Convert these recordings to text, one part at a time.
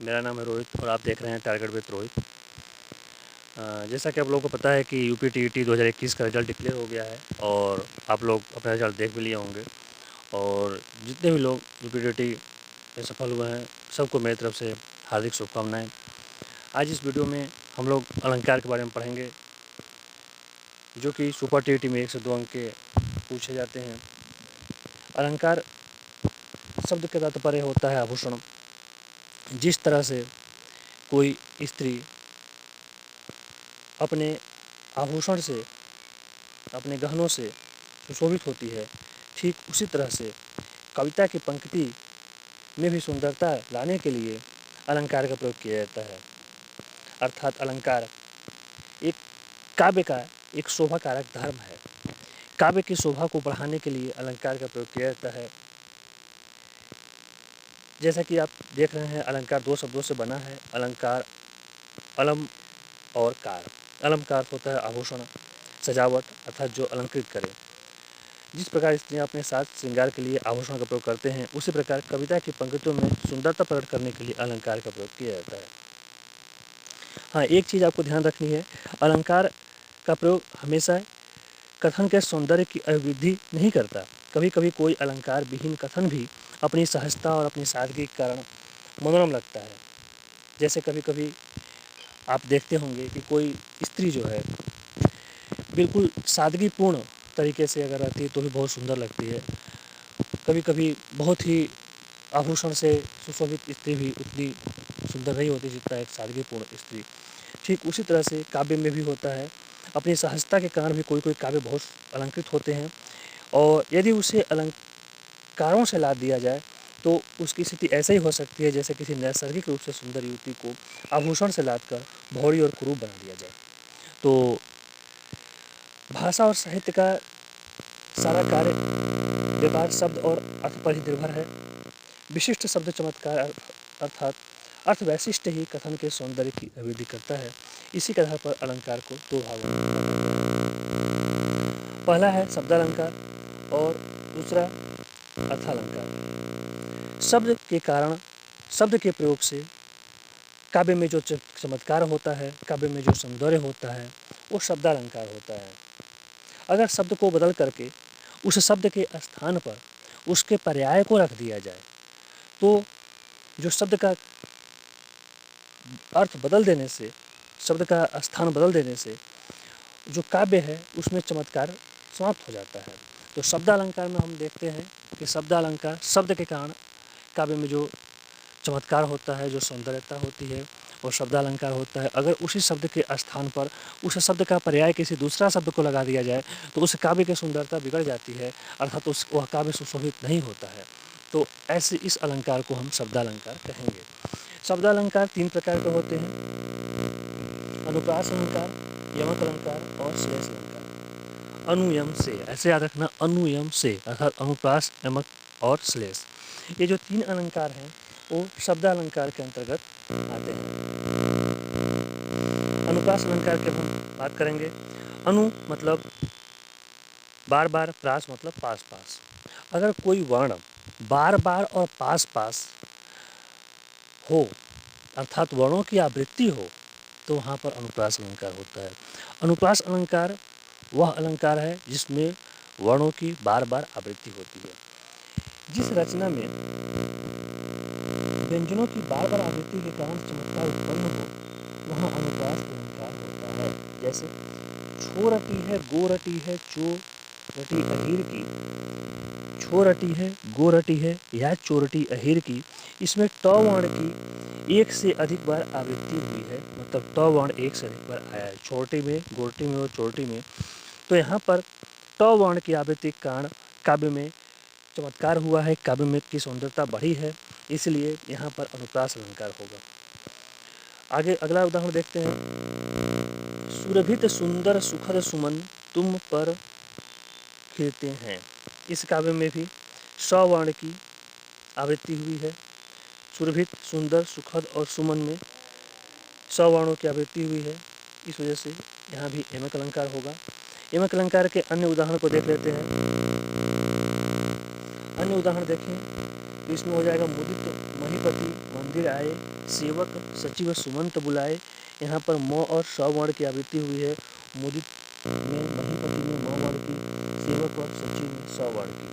मेरा नाम है रोहित और आप देख रहे हैं टारगेट विद रोहित। जैसा कि आप लोगों को पता है कि यूपी टीईटी 2021 का रिज़ल्ट डिक्लेयर हो गया है और आप लोग अपना रिज़ल्ट देख भी लिए होंगे। और जितने भी लोग यूपी टीईटी में सफल हुए हैं सबको मेरी तरफ से हार्दिक शुभकामनाएँ। आज इस वीडियो में हम लोग अलंकार के बारे में पढ़ेंगे, जो कि सुपर टीईटी में 1 से 2 अंक के पूछे जाते हैं। अलंकार शब्द का तात्पर्य होता है आभूषण। जिस तरह से कोई स्त्री अपने आभूषण से, अपने गहनों से सुशोभित होती है, ठीक उसी तरह से कविता की पंक्ति में भी सुंदरता लाने के लिए अलंकार का प्रयोग किया जाता है। अर्थात अलंकार एक काव्य का एक शोभा कारक धर्म है। काव्य की शोभा को बढ़ाने के लिए अलंकार का प्रयोग किया जाता है। जैसा कि आप देख रहे हैं, अलंकार 2 शब्दों से बना है। अलंकार अलम और कार। अलम का अर्थ होता है आभूषण, सजावट, अर्थात जो अलंकृत करे। जिस प्रकार स्त्रियाँ अपने साज श्रृंगार के लिए आभूषण का प्रयोग करते हैं, उसी प्रकार कविता की पंक्तियों में सुंदरता प्रकट करने के लिए अलंकार का प्रयोग किया जाता है। हाँ, एक चीज़ आपको ध्यान रखनी है, अलंकार का प्रयोग हमेशा कथन के सौंदर्य की अभिवृद्धि नहीं करता। कभी कभी कोई अलंकार विहीन कथन भी अपनी सहजता और अपनी सादगी के कारण मनोरम लगता है। जैसे कभी कभी आप देखते होंगे कि कोई स्त्री जो है बिल्कुल सादगीपूर्ण तरीके से अगर रहती है तो भी बहुत सुंदर लगती है। कभी कभी बहुत ही आभूषण से सुशोभित स्त्री भी उतनी सुंदर नहीं होती जितना एक सादगीपूर्ण स्त्री। ठीक उसी तरह से काव्य में भी होता है। अपनी सहजता के कारण भी कोई कोई काव्य बहुत अलंकृत होते हैं, और यदि उसे अलंकारों से लाद दिया जाए तो उसकी स्थिति ऐसे ही हो सकती है जैसे किसी नैसर्गिक रूप से सुंदर युवती को आभूषण से लादकर भौरी और कुरूप बना दिया जाए। तो भाषा और साहित्य का सारा कार्य व्यापार शब्द और अर्थ पर ही निर्भर है। विशिष्ट शब्द चमत्कार अर्थात अर्थ वैशिष्ट ही कथन के सौंदर्य की अभिवृद्धि करता है। इसी के आधार पर अलंकार को 2 भागों में बांटा गया है। पहला है शब्दालंकार और दूसरा अर्थालंकार। शब्द के कारण, शब्द के प्रयोग से काव्य में जो चमत्कार होता है, काव्य में जो सौंदर्य होता है, वो शब्दालंकार होता है। अगर शब्द को बदल करके उस शब्द के स्थान पर उसके पर्याय को रख दिया जाए तो जो शब्द का अर्थ बदल देने से, शब्द का स्थान बदल देने से जो काव्य है उसमें चमत्कार समाप्त हो जाता है। तो शब्दालंकार में हम देखते हैं कि शब्दालंकार शब्द के कारण काव्य में जो चमत्कार होता है, जो सौंदर्यता होती है, वो शब्दालंकार होता है। अगर उसी शब्द के स्थान पर उस शब्द का पर्याय किसी दूसरा शब्द को लगा दिया जाए तो उस काव्य की सुंदरता बिगड़ जाती है, अर्थात वह काव्य सुशोभित नहीं होता है। तो ऐसे इस अलंकार को हम शब्दालंकार कहेंगे। शब्दालंकार 3 प्रकार के होते हैं: अनुप्रास अलंकार, यमक अलंकार और श्लेष अलंकार। अनुयम से, ऐसे याद रखना, अनुयम से अर्थात अनुप्रास, यमक और श्लेष। ये जो 3 अलंकार हैं वो शब्दालंकार के अंतर्गत आते हैं। अनुप्रास अलंकार की हम बात करेंगे। अनु मतलब बार बार, प्रास मतलब पास पास। अगर कोई वर्ण बार बार और पास पास हो, अर्थात वर्णों की आवृत्ति हो, तो वहाँ पर अनुप्रास अलंकार होता है। अनुप्रास अलंकार वह अलंकार है जिसमें वर्णों की बार बार आवृत्ति होती है। जिस रचना में व्यंजनों की बार बार आवृत्ति के कारण चमत्कार उत्पन्न हो, वहाँ अनुप्रास अलंकार होता है। जैसे छोरटी है गोरटी है चोरटी अहीर की, छोरटी है गोरटी है या चोरटी अहीर की, इसमें ट वर्ण की 1 से अधिक बार आवृत्ति हुई है, मतलब ट वर्ण 1 से अधिक बार आया है, छोटी में, गोरटी में और चोरटी में। तो यहाँ पर ट वर्ण की आवृत्ति के कारण काव्य में चमत्कार हुआ है, काव्य में की सौंदर्यता बढ़ी है, इसलिए यहाँ पर अनुप्रास अलंकार होगा। आगे अगला उदाहरण देखते हैं। सुरभित सुंदर सुखद सुमन तुम पर खिलते हैं। इस काव्य में भी स वर्ण की आवृत्ति हुई है। सुरभित, सुंदर, सुखद और सुमन में स वर्णों की आवृत्ति हुई है, इस वजह से यहाँ भी यमक अलंकार होगा। यमक अलंकार के अन्य उदाहरण को देख लेते हैं। अन्य उदाहरण देखें तो इसमें हो जाएगा मुदित महीपति मंदिर आए सेवक सचिव सुमंत बुलाए। यहाँ पर म और स वर्ण की आवृत्ति हुई है। मुदित में महीपति में म वर्ण की, सेवक और सचिव में स वर्ण की।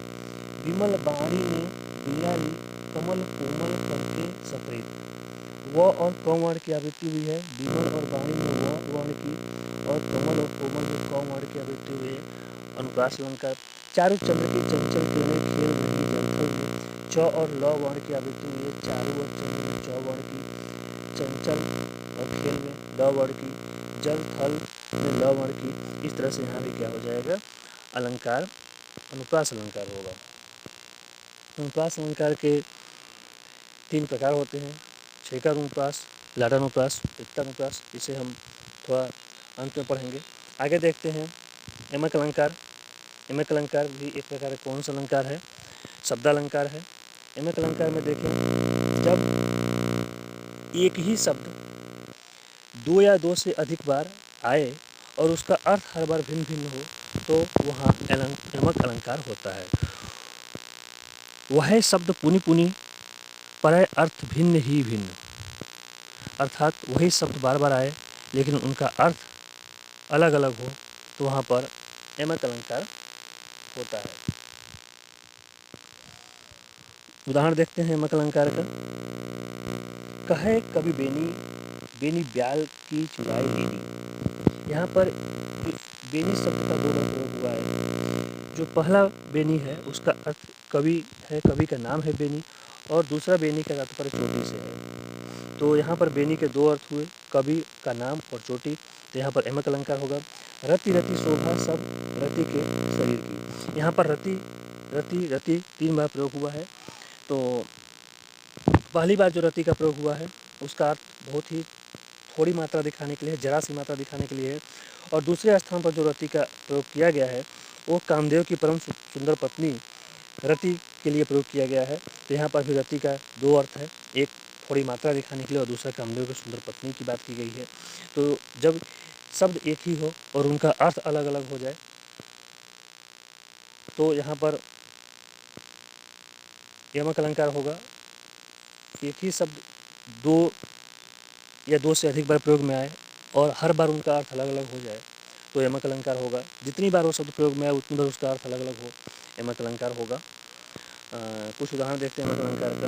विमल बाणी में बीड़ा ली, कमल कोमल करके सप्रेत। व और क वर्ण की आवृत्ति हुई है। विमल और बाणी में व वर्ण की और कमल और कोमल में क वर्ण की आवृत्ति हुई है। अनुप्रास अलंकार। चारु चंद्र की चंचल किरणें खेल रही जलथल में। च और ल वर्ण की आवृत्ति हुई है। चारु और चंद्र में च वर्ण की, चंचल और खेल में ल वर्ण की, जल थल में ल वर्ण की। इस तरह से यहाँ भी क्या हो जाएगा, अलंकार अनुप्रास अलंकार होगा। अनुप्रास अलंकार के 3 प्रकार होते हैं, छेकानुप्रास, लाटानुप्रास, इक्तानुप्रास। इसे हम थोड़ा अंत में पढ़ेंगे। आगे देखते हैं यमक अलंकार। यमक अलंकार भी एक प्रकार का कौन सा अलंकार है, शब्दालंकार है। यमक अलंकार में देखें, जब एक ही शब्द 2 या 2 से अधिक बार आए और उसका अर्थ हर बार भिन्न भिन्न हो तो वहाँ यमक अलंकार होता है। वह शब्द पुनि पुनि परय अर्थ भिन्न ही भिन्न, अर्थात वही शब्द बार बार आए लेकिन उनका अर्थ अलग अलग हो तो वहाँ पर यमक अलंकार होता है। उदाहरण देखते हैं यमक अलंकार का। कहे कवि बेनी, बेनी ब्याल की चुराई बेनी। यहाँ पर बेनी शब्द का 2 बार प्रयोग हुआ है। जो पहला बेनी है उसका अर्थ कवि है, कवि का नाम है बेनी, और दूसरा बेनी का तात्पर्य चोटी से है। तो यहाँ पर बेनी के 2 अर्थ हुए, कवि का नाम और चोटी। तो यहाँ पर यमक अलंकार होगा। रति रति शोभा सब रति के शरीर की। यहाँ पर रति रति रति 3 बार प्रयोग हुआ है। तो पहली बार जो रति का प्रयोग हुआ है उसका अर्थ बहुत ही थोड़ी मात्रा दिखाने के लिए, जरा सी मात्रा दिखाने के लिए है। और दूसरे स्थान पर जो रति का प्रयोग किया गया है वो कामदेव की परम सुंदर पत्नी रति के लिए प्रयोग किया गया है। तो यहाँ पर भी रति का 2 अर्थ है, एक थोड़ी मात्रा दिखाने के लिए और दूसरा कामदेव की सुंदर पत्नी की बात की गई है। तो जब शब्द एक ही हो और उनका अर्थ अलग अलग हो जाए तो यहाँ पर यमक अलंकार होगा। एक ही शब्द 2 या 2 से अधिक बार प्रयोग में आए और हर बार उनका अर्थ अलग अलग हो जाए तो यमक अलंकार होगा। जितनी बार वो शब्द प्रयोग में आए उतनी बार उसका अर्थ अलग अलग हो, यमक अलंकार होगा। कुछ उदाहरण देखते हैं यमक अलंकार का।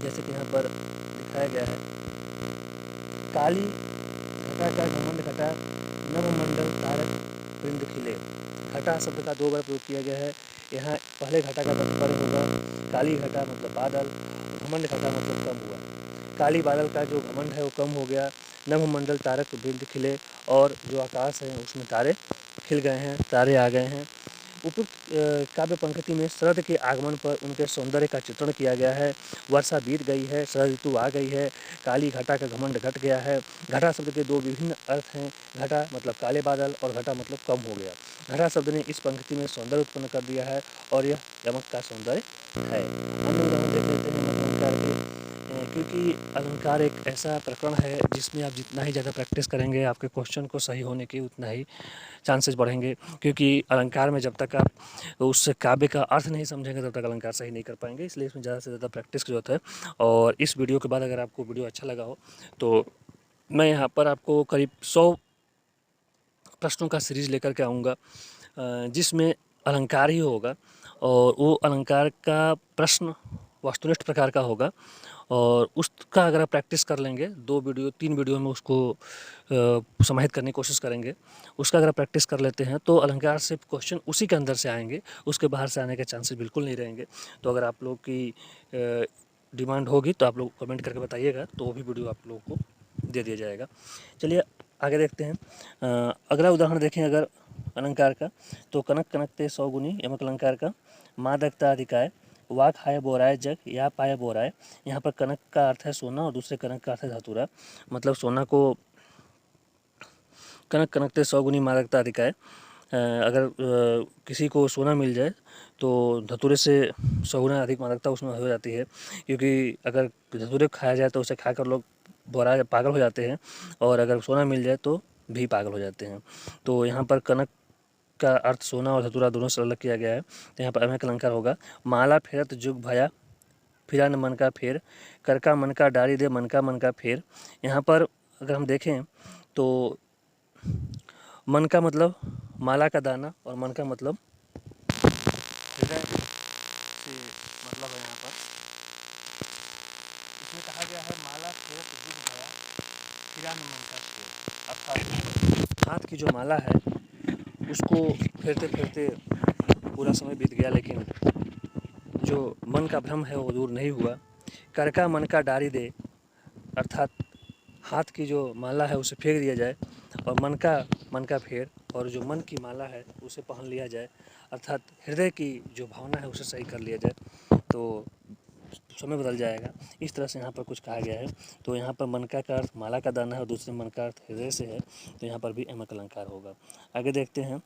जैसे कि यहाँ पर दिखाया गया है, काली घटा का घमंड घटा, नवमंडल तारक वृंद खिले। घटा शब्द का 2 बार प्रयोग किया गया है। यहाँ पहले घटा का तात्पर्य होगा काली घटा मतलब बादल, घमंड घटा मतलब कम हुआ। काली बादल का जो घमंड है वो कम हो गया। नवमंडल तारक वृंद खिले, और जो आकाश है उसमें तारे खिल गए हैं, तारे आ गए हैं। उपयुक्त काव्य पंक्ति में शरद के आगमन पर उनके सौंदर्य का चित्रण किया गया है। वर्षा बीत गई है, शरद ऋतु आ गई है, काली घटा का घमंड घट गया है। घटा शब्द के 2 विभिन्न अर्थ हैं, घटा मतलब काले बादल और घटा मतलब कम हो गया। घटा शब्द ने इस पंक्ति में सौंदर्य उत्पन्न कर दिया है और यह यमक का सौंदर्य है। अन्य उदाहरण देख लेते हैं अलंकार के। क्योंकि अलंकार एक ऐसा प्रकरण है जिसमें आप जितना ही ज़्यादा प्रैक्टिस करेंगे आपके क्वेश्चन को सही होने के उतना ही चांसेस बढ़ेंगे। क्योंकि अलंकार में जब तक आप उस काव्य का अर्थ नहीं समझेंगे तब तक अलंकार सही नहीं कर पाएंगे, इसलिए इसमें ज़्यादा से ज़्यादा प्रैक्टिस की जरूरत है। और इस वीडियो के बाद अगर आपको वीडियो अच्छा लगा हो तो मैं यहाँ पर आपको करीब 100 प्रश्नों का सीरीज लेकर के आऊँगा जिसमें अलंकार ही होगा, और वो अलंकार का प्रश्न वस्तुनिष्ठ प्रकार का होगा। और उसका अगर आप प्रैक्टिस कर लेंगे 3 वीडियो में उसको समाहित करने की कोशिश करेंगे, उसका अगर आप प्रैक्टिस कर लेते हैं तो अलंकार से क्वेश्चन उसी के अंदर से आएंगे, उसके बाहर से आने के चांसेस बिल्कुल नहीं रहेंगे। तो अगर आप लोग की डिमांड होगी तो आप लोग कमेंट करके बताइएगा, तो वो भी वीडियो आप लोगों को दे दिया जाएगा। चलिए आगे देखते हैं। अगला उदाहरण देखें अगर अलंकार का, तो कनक कनकते 100 गुनी यमक अलंकार का। मादकता अधिकाय, वाक हाय बोराय जग या पाय बोराय। यहाँ पर कनक का अर्थ है सोना और दूसरे कनक का अर्थ है धतूरा। मतलब सोना को कनक कनकते 100 गुनी मादकता अधिकाय। अगर किसी को सोना मिल जाए तो धतूरे से 100 गुना अधिक मादकता उसमें हो जाती है। क्योंकि अगर धतूरे खाया जाए तो उसे खाकर लोग पागल हो जाते हैं, और अगर सोना मिल जाए तो भी पागल हो जाते हैं। तो यहाँ पर कनक का अर्थ सोना और धतूरा दोनों से अलग किया गया है। तो यहाँ पर यमक अलंकार होगा। माला फेरत जुग भया फिरा न मन का फेर, कर का मन का डारी दे, मन का फेर। यहाँ पर अगर हम देखें तो मन का मतलब माला का दाना और मन का मतलब हृदय से मतलब है। यहाँ पर इसमें कहा गया है माला फेरत गिर भया, फिरा न मन का फेर। अर्थात हाथ की जो माला है उसको फेरते फेरते पूरा समय बीत गया, लेकिन जो मन का भ्रम है वो दूर नहीं हुआ। कर का मन का डारी दे, अर्थात हाथ की जो माला है उसे फेंक दिया जाए और मन का फेर, और जो मन की माला है उसे पहन लिया जाए, अर्थात हृदय की जो भावना है उसे सही कर लिया जाए तो समय बदल जाएगा। इस तरह से यहाँ पर कुछ कहा गया है। तो यहाँ पर मन का अर्थ माला का दाना है और दूसरे मन का अर्थ हृदय से है, तो यहाँ पर भी एमक अलंकार होगा। आगे देखते हैं।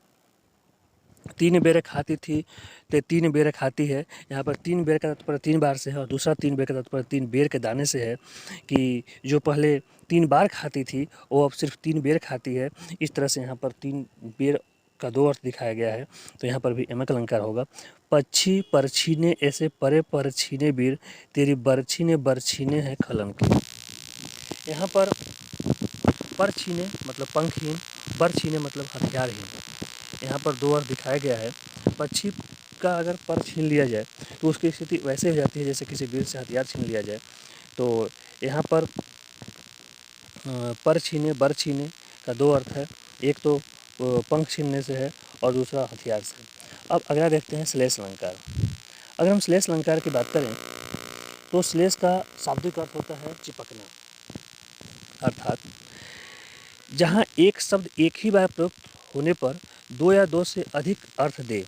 तीन बेर खाती थी ते तीन बेर खाती है। यहाँ पर तीन बेर का तात्पर्य 3 बार से है और दूसरा 3 बेर का तात्पर्य 3 बेर के दाने से है, कि जो पहले 3 बार खाती थी वो अब सिर्फ 3 बेर खाती है। इस तरह से यहाँ पर 3 बेर का 2 अर्थ दिखाया गया है, तो यहाँ पर भी एमक अलंकार होगा। पक्षी परछीने ऐसे परे परछीने वीर, तेरी बरछीने है खलम की। यहाँ पर परछीने मतलब पंखहीन, बरछीने मतलब हथियारहीन। यहाँ पर 2 अर्थ दिखाया गया है। पक्षी का अगर पर छीन लिया जाए तो उसकी स्थिति वैसे हो जाती है जैसे किसी वीर से हथियार छीन लिया जाए। तो यहाँ पर पर छीने बर छीने का 2 अर्थ है, एक तो पंख छीनने से है और दूसरा हथियार से। अब अगला देखते हैं श्लेष अलंकार। अगर हम श्लेष अलंकार की बात करें तो श्लेष का शाब्दिक अर्थ होता है चिपकना, अर्थात जहाँ एक शब्द एक ही बार प्रयुक्त होने पर 2 या 2 से अधिक अर्थ दे।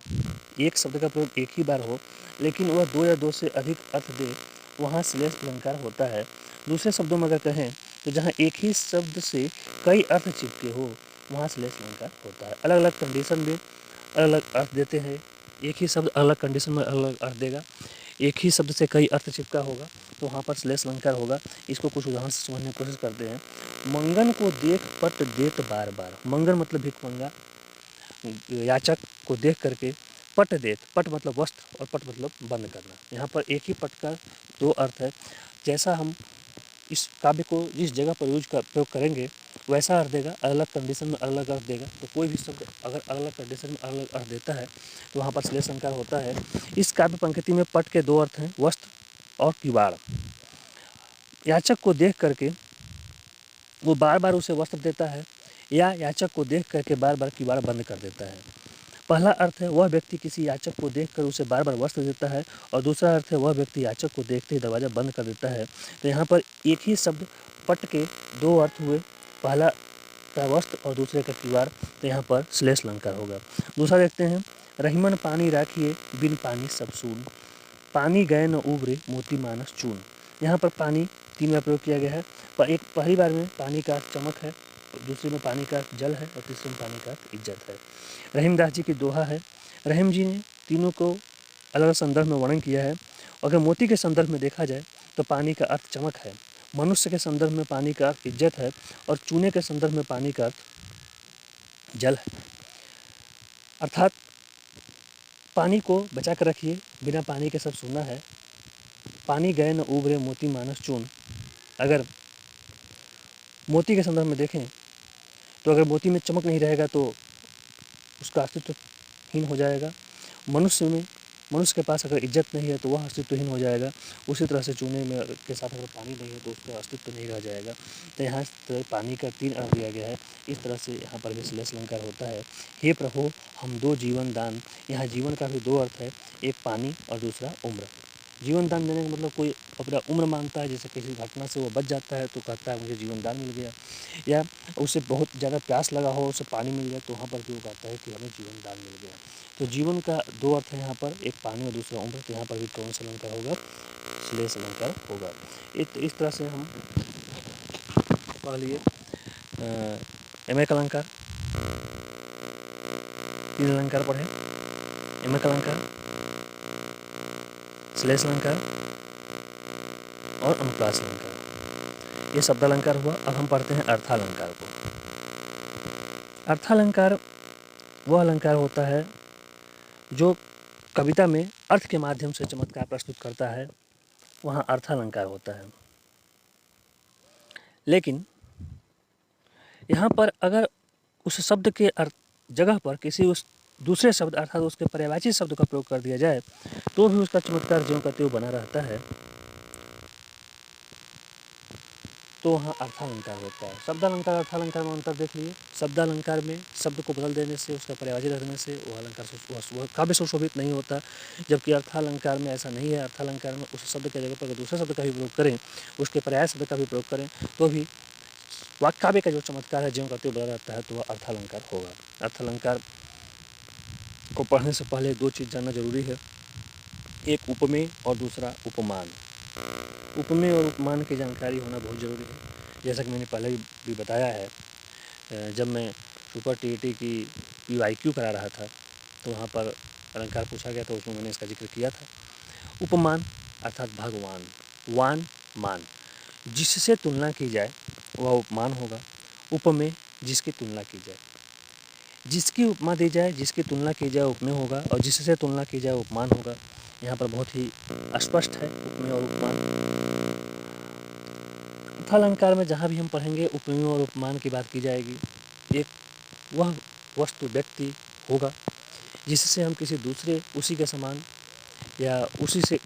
एक शब्द का प्रयोग एक ही बार हो लेकिन वह 2 या 2 से अधिक अर्थ दे, वहाँ श्लेष अलंकार होता है। दूसरे शब्दों में अगर कहें तो जहाँ एक ही शब्द से कई अर्थ चिपके हो, वहाँ श्लेष अलंकार होता है। अलग अलग कंडीशन में अलग अलग अर्थ देते हैं। एक ही शब्द अलग कंडीशन में अलग अलग अर्थ देगा। एक ही शब्द से कई अर्थ चिपका होगा तो वहाँ पर श्लेष अलंकार होगा। इसको कुछ उदाहरण से समझने की कोशिश करते हैं। मंगन को देख पट देत बार बार। मंगन मतलब भिखमंगा, याचक को देख करके पट देत, पट मतलब वस्त्र और पट मतलब बंद करना। यहाँ पर एक ही पट का 2 अर्थ है। जैसा हम इस काव्य को जिस जगह पर प्रयोग करेंगे वैसा अर्थ देगा, अलग अलग कंडीशन में अलग अलग अर्थ देगा। तो कोई भी शब्द अगर अलग अलग कंडीशन में अलग अलग अर्थ देता है तो वहाँ पर श्लेष अलंकार होता है। इस काव्य पंक्ति में पट के 2 अर्थ हैं, वस्त्र और किवाड़। याचक को देख करके वो बार बार उसे वस्त्र देता है या याचक को देख करके बार बार किवाड़ बंद कर देता है। पहला अर्थ है वह व्यक्ति किसी याचक को देखकर उसे बार बार वस्त्र देता है और दूसरा अर्थ है वह व्यक्ति याचक को देखते ही दरवाज़ा बंद कर देता है। तो यहाँ पर एक ही शब्द पट के 2 अर्थ हुए, पहला का वस्त्र और दूसरे का किवाड़, तो यहाँ पर श्लेष अलंकार होगा। दूसरा देखते हैं। रहीमन पानी राखिए बिन पानी सब सून, पानी गए न उबरे मोती मानस चून। यहाँ पर पानी 3 बार प्रयोग किया गया है। एक पहली बार में पानी का चमक है, दूसरे में पानी का जल है और तीसरे में पानी का इज्जत है। रहीमदास जी की दोहा है। रहीम जी ने तीनों को अलग संदर्भ में वर्णन किया है। अगर मोती के संदर्भ में देखा जाए तो पानी का अर्थ चमक है, मनुष्य के संदर्भ में पानी का अर्थ इज्जत है और चूने के संदर्भ में पानी का अर्थ जल है। अर्थात पानी को बचा कर रखिए, बिना पानी के सब सूना है। पानी गए न उबरे मोती मानस चून। अगर मोती के संदर्भ में देखें तो अगर मोती में चमक नहीं रहेगा तो उसका अस्तित्वहीन हो जाएगा। मनुष्य के पास अगर इज्जत नहीं है तो वह अस्तित्वहीन हो जाएगा। उसी तरह से चूने में के साथ अगर पानी नहीं है तो उसका अस्तित्व नहीं रह जाएगा। तो यहाँ पानी का 3 अर्थ दिया गया है। इस तरह से यहाँ पर भी श्लेष अलंकार होता है। हे प्रभु हम 2 जीवन दान। यहाँ जीवन का भी 2 अर्थ है, एक पानी और दूसरा उम्र। जीवन दान देने का मतलब कोई अपना उम्र मांगता है, जैसे किसी घटना से वो बच जाता है तो कहता है मुझे जीवन दान मिल गया, या उसे बहुत ज़्यादा प्यास लगा हो, उसे पानी मिल गया तो वहाँ पर भी वो कहता है कि हमें जीवन दान मिल गया। तो जीवन का 2 अर्थ है यहाँ पर, एक पानी और दूसरा उम्र। तो यहाँ पर भी कौन सा अलंकार होगा? श्लेष अलंकार होगा। इस तरह से हम पढ़ लिए एमक अलंकार, 3 अलंकार पढ़े। एमक अलंकार, श्लेष अलंकार और अनुप्रास अलंकार, ये शब्द अलंकार हुआ। अब हम पढ़ते हैं अर्थालंकार को। अर्थालंकार वह अलंकार होता है जो कविता में अर्थ के माध्यम से चमत्कार प्रस्तुत करता है। वहाँ अर्थालंकार होता है। लेकिन यहाँ पर अगर उस शब्द के जगह पर किसी उस दूसरे शब्द अर्थात उसके पर्यायवाची शब्द का प्रयोग कर दिया जाए तो भी उसका चमत्कार ज्यों का त्यों बना रहता है, तो वहाँ अर्थालंकार होता है। शब्दालंकार अर्थालंकार में अंतर देख लीजिए। शब्दालंकार में शब्द को बदल देने से, उसका पर्यायवाची रख देने से वह अलंकार वह काव्य सुशोभित नहीं होता, जबकि अर्थालंकार में ऐसा नहीं है। अर्थालंकार में उस शब्द के जगह पर दूसरे शब्द का भी प्रयोग करें, उसके पर्याय शब्द का भी प्रयोग करें, तो भी वाक्य काव्य का जो चमत्कार है ज्यों का त्यों बना रहता है, तो वह अर्थालंकार होगा। अर्थालंकार को पढ़ने से पहले दो चीज़ जानना जरूरी है, एक उपमेय और दूसरा उपमान। उपमेय और उपमान की जानकारी होना बहुत ज़रूरी है। जैसा कि मैंने पहले भी बताया है, जब मैं सुपर टीईटी की PYQ करा रहा था तो वहाँ पर अलंकार पूछा गया, तो उसमें मैंने इसका जिक्र किया था। उपमान अर्थात भगवान, वान मान, जिससे तुलना की जाए वह उपमान होगा। उपमेय जिसकी तुलना की जाए, जिसकी उपमा दी जाए, जिसकी तुलना की जाए उपमेय होगा, और जिससे तुलना की जाए उपमान होगा। यहाँ पर बहुत ही स्पष्ट है उपमेय और उपमान। अर्थालंकार में जहाँ भी हम पढ़ेंगे उपमेय और उपमान की बात की जाएगी। एक वह वस्तु व्यक्ति होगा जिससे हम किसी दूसरे उसी के समान या उसी से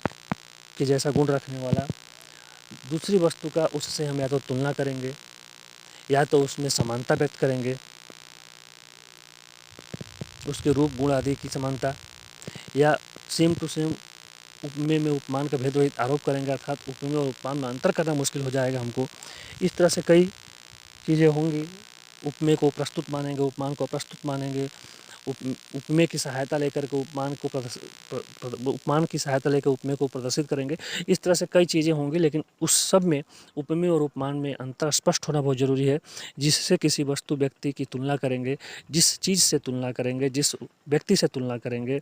के जैसा गुण रखने वाला दूसरी वस्तु का उससे हम या तो तुलना करेंगे या तो उसमें समानता व्यक्त करेंगे, उसके रूप गुण आदि की समानता, या सेम टू सेम उपमेय में उपमान का भेद रहित आरोप करेंगे, अर्थात उपमेय और उपमान में अंतर करना मुश्किल हो जाएगा हमको। इस तरह से कई चीज़ें होंगी। उपमेय को प्रस्तुत मानेंगे, उपमान को प्रस्तुत मानेंगे, उपमेय की सहायता लेकर के उपमान की सहायता लेकर उपमेय को प्रदर्शित करेंगे। इस तरह से कई चीज़ें होंगी, लेकिन उस सब में उपमेय और उपमान में अंतर स्पष्ट होना बहुत ज़रूरी है। जिससे किसी वस्तु व्यक्ति की तुलना करेंगे, जिस चीज़ से तुलना करेंगे, जिस व्यक्ति से तुलना करेंगे,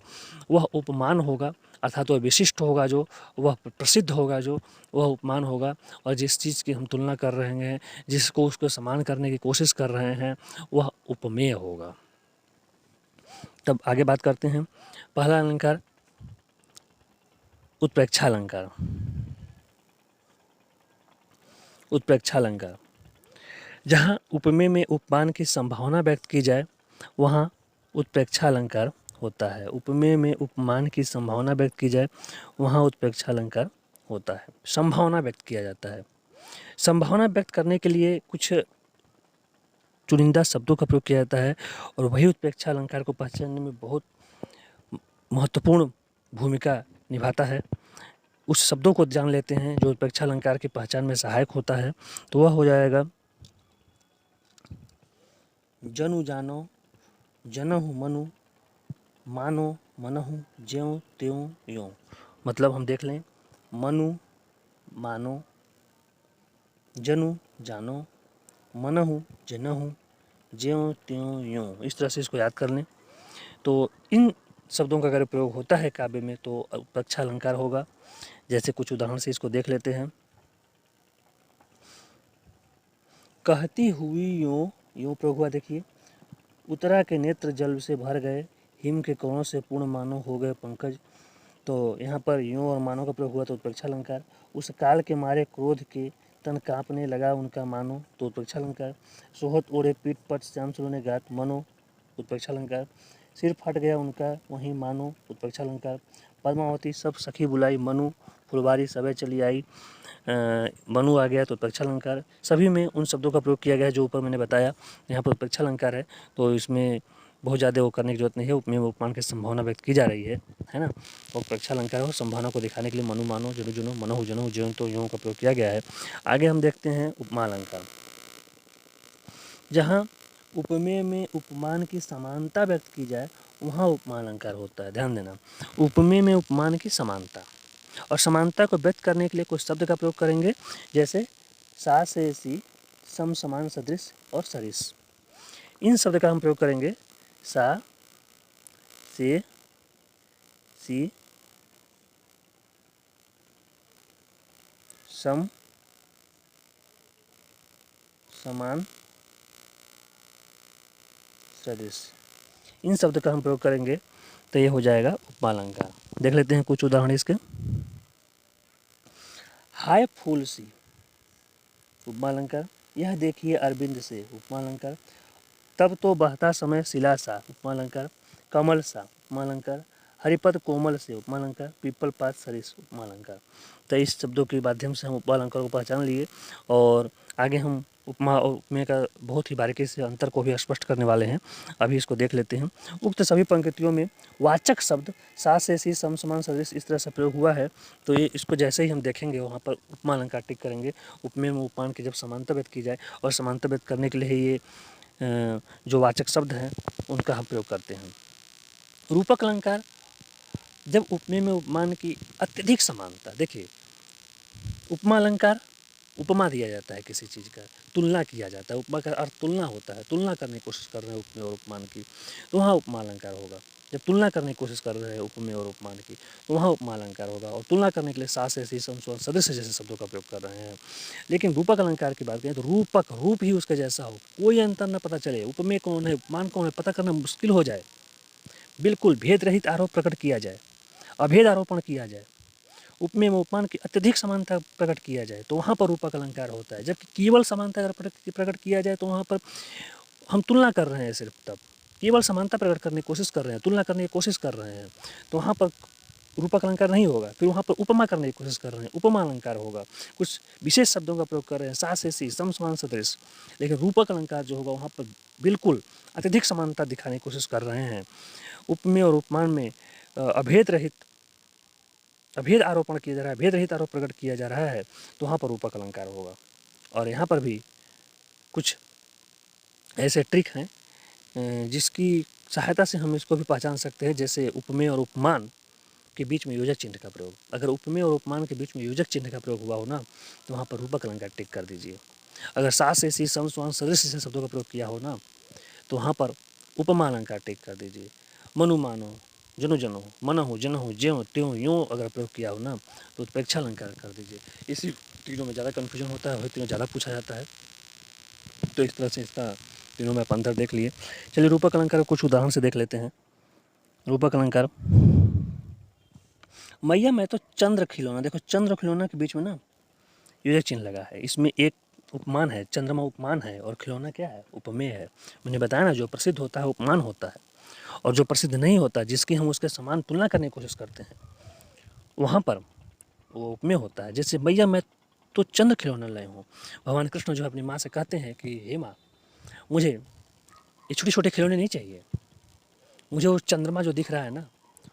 वह उपमान होगा, अर्थात वह विशिष्ट होगा, जो वह प्रसिद्ध होगा, जो वह उपमान होगा। और जिस चीज़ की हम तुलना कर रहे हैं, जिसको उसको समान करने की कोशिश कर रहे हैं, वह उपमेय होगा। तब आगे बात करते हैं। पहला अलंकार उत्प्रेक्षालंकार। उत्प्रेक्षालंकार जहाँ उपमेय में उपमान की संभावना व्यक्त की जाए वहाँ उत्प्रेक्षालंकार होता है। उपमेय में उपमान की संभावना व्यक्त की जाए वहाँ उत्प्रेक्षालंकार होता है। संभावना व्यक्त किया जाता है। संभावना व्यक्त करने के लिए कुछ चुनिंदा शब्दों का प्रयोग किया जाता है, और वही उत्प्रेक्षालंकार को पहचानने में बहुत महत्वपूर्ण भूमिका निभाता है। उस शब्दों को जान लेते हैं जो उत्प्रेक्षालंकार की पहचान में सहायक होता है, तो वह हो जाएगा जनु जानो, जनहु मनु, मानो मनहु, ज्यों त्यों यों। मतलब हम देख लें, मनु मानो, जनु जानो, मनहु जनहु, ज्यों त्यों यों। इस तरह से इसको याद कर लें। तो इन शब्दों का अगर प्रयोग होता है काव्य में तो उत्प्रेक्षालंकार होगा। जैसे कुछ उदाहरण से इसको देख लेते हैं। कहती हुई यों, यों प्रयोग हुआ, देखिए। उतरा के नेत्र जल से भर गए, हिम के कोणों से पूर्ण मानो हो गए पंकज। तो यहाँ पर यों और मानो का प्रयोग हुआ तो उत्प्रेक्षालंकार। उस काल के मारे क्रोध के तन कांपने लगा उनका मानो, तो उत्प्रेक्षालंकार। सोहत ओढ़े पीठ पट श्याम सुरो ने गात, मनो, उत्प्रेक्षालंकार। सिर फट गया उनका वहीं, मानो, उत्प्रेक्षालंकार। पद्मावती सब सखी बुलाई, मनु, फुलवारी सबे चली आई, मनु आ गया तो उत्प्रेक्षालंकार। सभी में उन शब्दों का प्रयोग किया गया है जो ऊपर मैंने बताया। यहाँ पर उत्प्रेक्षालंकार है तो इसमें बहुत ज़्यादा वो करने की जरूरत नहीं है। उपमेय उपमान की संभावना व्यक्त की जा रही है ना। और उत्प्रेक्षालंकार और संभावना को दिखाने के लिए मनु मानो, जनु जुनो, मनहु जनहु, ज्यों तो यों का प्रयोग किया गया है। आगे हम देखते हैं उपमा अलंकार। जहाँ उपमेय में उपमान की समानता व्यक्त की जाए वहाँ उपमा अलंकार होता है। ध्यान देना, उपमेय में उपमान की समानता, और समानता को व्यक्त करने के लिए कुछ शब्द का प्रयोग करेंगे, जैसे सा से सी, सम समान सदृश और सरिस। इन शब्द का हम प्रयोग करेंगे। सा से सी, सम समान सदृश, इन शब्द का हम प्रयोग करेंगे तो ये हो जाएगा उपमा अलंकार। देख लेते हैं कुछ उदाहरण इसके। हाय फूल सी, उपमा अलंकार। यह देखिए अरविंद से, उपमा अलंकार। तब तो बहता समय शिला सा, उपमा अलंकार। कमल सा, उपमा अलंकार। हरिपद कोमल से, उपमा अलंकार। पीपल पात सरिस, उपमा अलंकार। तो इस शब्दों के माध्यम से हम उपमा अलंकार को पहचान लिए और आगे हम उपमा और उपमेय का बहुत ही बारीकी से अंतर को भी स्पष्ट करने वाले हैं। अभी इसको देख लेते हैं। उक्त सभी पंक्तियों में वाचक शब्द सा से सी सम समान सदृश इस तरह से प्रयोग हुआ है। तो ये इसको जैसे ही हम देखेंगे वहाँ पर उपमा अलंकार टिक करेंगे। उपमेय में उपमान की जब समानता व्यक्त की जाए और समानता व्यक्त करने के लिए ये जो वाचक शब्द हैं उनका हम प्रयोग करते हैं। रूपक अलंकार जब उपमेय में उपमान की अत्यधिक समानता, देखिए उपमा अलंकार उपमा दिया जाता है किसी चीज़ का, तुलना किया जाता है। उपमा का अर्थ तुलना होता है, तुलना करने की कोशिश कर रहे हैं उपमेय और उपमान की, तो वहाँ उपमा अलंकार होगा। जब तुलना करने की कोशिश कर रहे हैं उपमेय और उपमान की, तो वहाँ उपमा अलंकार होगा। और तुलना करने के लिए सा से सी सम सम सदृश जैसे शब्दों का प्रयोग कर रहे हैं। लेकिन रूपक अलंकार की बात करें तो रूपक रूप ही उसका जैसा हो, कोई अंतर न पता चले, उपमेय कौन है उपमान कौन है पता करना मुश्किल हो जाए, बिल्कुल भेद रहित आरोप प्रकट किया जाए, अभेद आरोपण किया जाए, उपमेय में उपमान की अत्यधिक समानता प्रकट किया जाए, तो वहाँ पर रूपक अलंकार होता है। जबकि केवल समानता अगर प्रकट किया जाए तो वहाँ पर हम तुलना कर रहे हैं, सिर्फ तब केवल समानता प्रकट करने की कोशिश कर रहे हैं, तुलना करने की कोशिश कर रहे हैं, तो वहाँ पर रूपक अलंकार नहीं होगा। फिर वहाँ पर उपमा करने की कोशिश कर रहे हैं, उपमा अलंकार होगा। कुछ विशेष शब्दों का प्रयोग कर रहे हैं, सा से सी सम समान सदृश। लेकिन रूपक अलंकार जो होगा वहाँ पर बिल्कुल अत्यधिक समानता दिखाने की कोशिश कर रहे हैं। उपमेय और उपमान में अभेद आरोपण किया जा रहा है, भेद रहित आरोप प्रकट किया जा रहा है, तो वहाँ पर रूपक अलंकार होगा। और यहाँ पर भी कुछ ऐसे ट्रिक हैं जिसकी सहायता से हम इसको भी पहचान सकते हैं। जैसे उपमेय और उपमान के बीच में योजक चिन्ह का प्रयोग, अगर उपमेय और उपमान के बीच में योजक चिन्ह का प्रयोग हुआ हो ना, तो वहाँ पर रूपक अलंकार टिक कर दीजिए। अगर सा से सी सम समान सदृश जैसे शब्दों का प्रयोग किया हो ना, तो वहाँ पर उपमा अलंकार टिक कर दीजिए। मनु मानो, जनु जनो, मनहु जनहु ज्यों त्यों यूँ अगर प्रयोग किया हो ना, तो उत्प्रेक्षा अलंकार कर दीजिए। इसी तीनों में ज़्यादा कन्फ्यूजन होता है, वही तीनों ज़्यादा पूछा जाता है। तो इस तरह से इसका तीनों में आप अंतर देख लिए। चलिए रूपक अलंकार को कुछ उदाहरण से देख लेते हैं। रूपक अलंकार, मैया मैं तो चंद्र खिलौना, देखो चंद्र खिलौना के बीच में ना योजक चिन्ह लगा है। इसमें एक उपमान है, चंद्रमा उपमान है, और खिलौना क्या है, उपमेय है। मैंने बताया ना, जो प्रसिद्ध होता है उपमान होता है, और जो प्रसिद्ध नहीं होता, जिसकी हम उसके समान तुलना करने की कोशिश करते हैं, वहाँ पर वो उपमेय होता है। जैसे मैया मैं तो चंद्र खिलौना लाए हूँ, भगवान कृष्ण जो है अपनी माँ से कहते हैं कि हे माँ, मुझे ये छोटे छोटे खिलौने नहीं चाहिए, मुझे वो चंद्रमा जो दिख रहा है ना,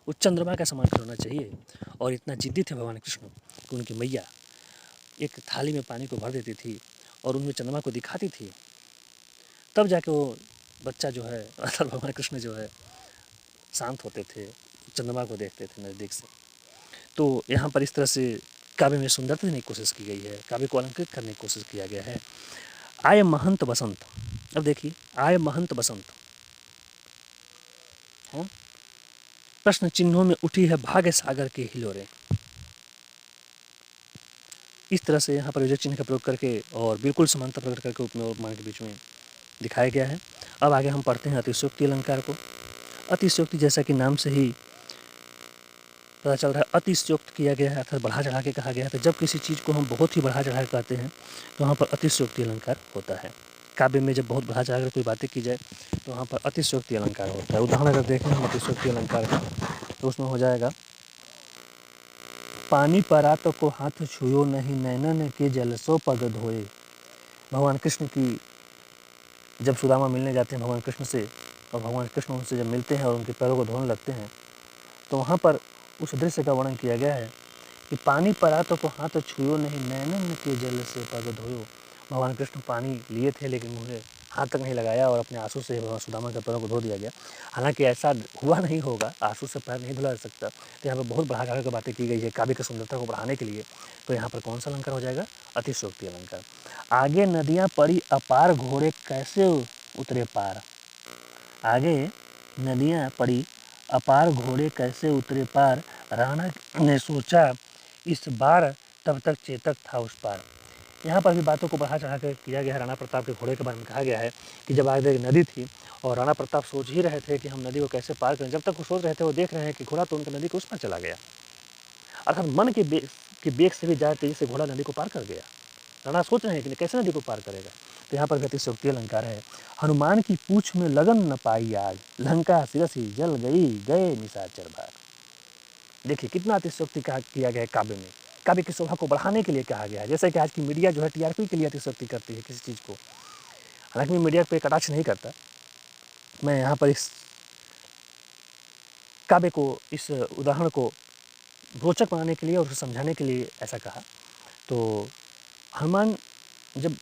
वो चंद्रमा का समान खिलौना चाहिए। और इतना जिद्दी थे भगवान कृष्ण कि उनकी मैया एक थाली में पानी को भर देती थी और उनमें चंद्रमा को दिखाती थी, तब जाके वो बच्चा जो है अर्थात भगवान कृष्ण जो है शांत होते थे, चंद्रमा को देखते थे नज़दीक से। तो यहाँ पर इस तरह से काव्य में सुंदरता देने की कोशिश की गई है, काव्य को अलंकृत करने की कोशिश किया गया है। आय महंत बसंत, अब देखिए आय महंत बसंत, हाँ, प्रश्न चिन्हों में उठी है भाग्य सागर के हिलोरे। इस तरह से यहाँ पर योजक चिन्ह का प्रयोग करके और बिल्कुल समानता प्रकट करके उपमेय और उपमान के बीच में दिखाया गया है। अब आगे हम पढ़ते हैं अतिशयोक्ति अलंकार को। अतिशयोक्ति जैसा कि नाम से ही पता चल रहा है, अतिशयोक्त किया गया है, अर्थात बढ़ा चढ़ा के कहा गया है। तो जब किसी चीज़ को हम बहुत ही बढ़ा चढ़ा के कहते हैं तो वहाँ पर अतिशयोक्ति अलंकार होता है। काव्य में जब बहुत बढ़ा चढ़ा कर कोई बातें की जाए तो वहाँ पर अतिशयोक्ति अलंकार होता है। उदाहरण अगर देखें हम अतिशयोक्ति अलंकार का, तो उसमें हो जाएगा, पानी परा तो को हाथ छुयो नहीं, नैनन के जल सो पग धोए। भगवान कृष्ण की जब सुदामा मिलने जाते हैं भगवान कृष्ण से, और भगवान कृष्ण उनसे जब मिलते हैं और उनके पैरों को धोने लगते हैं, तो वहाँ पर उस दृश्य का वर्णन किया गया है कि पानी परा तो को हाथ छुयो नहीं, नैनन के जल से पग धोयो। भगवान कृष्ण पानी लिए थे लेकिन मुझे हाथ तक नहीं लगाया और अपने आंसू से भगवान सुदामा के पैरों को धो दिया गया। हालांकि ऐसा हुआ नहीं होगा, आंसू से पैर नहीं धुला जा सकता। तो यहाँ पर बहुत बढ़ा चढ़ा कर बातें की गई है काव्य की सुंदरता को बढ़ाने के लिए। तो यहाँ पर कौन सा अलंकार हो जाएगा, अतिशयोक्ति अलंकार। आगे नदियाँ पड़ी अपार, घोड़े कैसे उतरे पार। आगे नदियाँ पड़ी अपार, घोड़े कैसे उतरे पार। राणा ने सोचा इस बार, तब तक चेतक था उस पार। यहाँ पर भी बातों को बढ़ा चढ़ा कर किया गया है। राणा प्रताप के घोड़े के बारे में कहा गया है कि जब आगे एक नदी थी और राणा प्रताप सोच ही रहे थे कि हम नदी को कैसे पार करें, जब तक वो सोच रहे थे वो देख रहे हैं कि घोड़ा तो उनकी नदी के उस पर चला गया। अर्थात मन के कि बेग से भी ज़्यादा तेज़ी से घोड़ा नदी को पार कर गया। राणा सोच रहे हैं कि कैसे नदी को पार करेगा। तो यहाँ पर अतिशयोक्ति अलंकार है। हनुमान की पूछ में लगन न पाई आग, लंका शिरसी जल गई गए निशाचर भाग। देखिए कितना अतिशयोक्ति किया गया है काव्य में। काव्य की शोभा को बढ़ाने के लिए कहा गया है। जैसे कि आज की मीडिया जो है टीआरपी के लिए अतिशयोक्ति करती है किसी चीज़ को। हालांकि मैं मीडिया पे कटाक्ष नहीं करता, मैं यहाँ पर इस काव्य को, इस उदाहरण को रोचक बनाने के लिए और उसे समझाने के लिए ऐसा कहा। तो हनुमान जब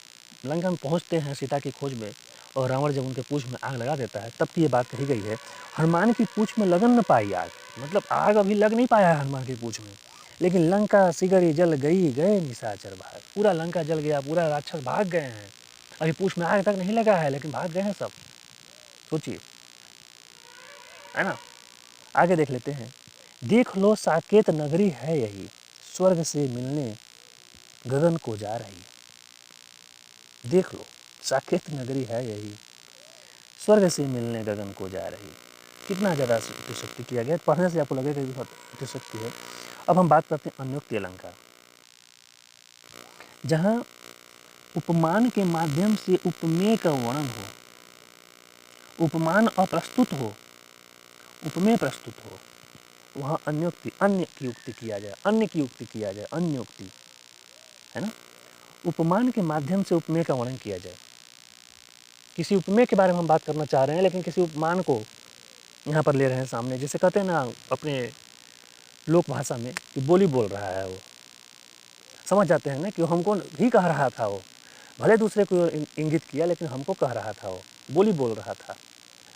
लंका में पहुँचते हैं सीता की खोज में, और रावण जब उनके पूँछ में आग लगा देता है, तब की ये बात कही गई है, हनुमान की पूँछ में लगन न पाई आग। मतलब आग अभी लग नहीं पाया है हनुमान की पूँछ में, लेकिन लंका सिगरी जल गई गए निशाचर भाग। पूरा लंका जल गया, पूरा राक्षस भाग गए हैं। अभी पूँछ में आग तक नहीं लगा है, लेकिन भाग गए हैं सब। सोचिए, है ना। आगे देख लेते हैं। देख लो साकेत नगरी है यही, स्वर्ग से मिलने गगन को जा रही। देख लो साकेत नगरी है यही, स्वर्ग से मिलने गगन को जा रही। कितना ज़्यादा अतिशयोक्ति किया गया। पढ़ने से आपको लगेगा कि बहुत अतिशयोक्ति है। अब हम बात करते हैं अन्योक्ति अलंकार, जहाँ उपमान के माध्यम से उपमेय का वर्णन हो, उपमान अप्रस्तुत हो, उपमेय प्रस्तुत हो, वहाँ अन्योक्ति, अन्य की युक्ति किया जाए, अन्य की युक्ति किया जाए, अन्योक्ति, है ना। उपमान के माध्यम से उपमेय का वर्णन किया जाए। किसी उपमेय के बारे में हम बात करना चाह रहे हैं, लेकिन किसी उपमान को यहाँ पर ले रहे हैं सामने। जैसे कहते हैं ना अपने लोक भाषा में कि बोली बोल रहा है, वो समझ जाते हैं ना कि हमको ही कह रहा था, वो भले दूसरे को इंगित किया, लेकिन हमको कह रहा था, वो बोली बोल रहा था,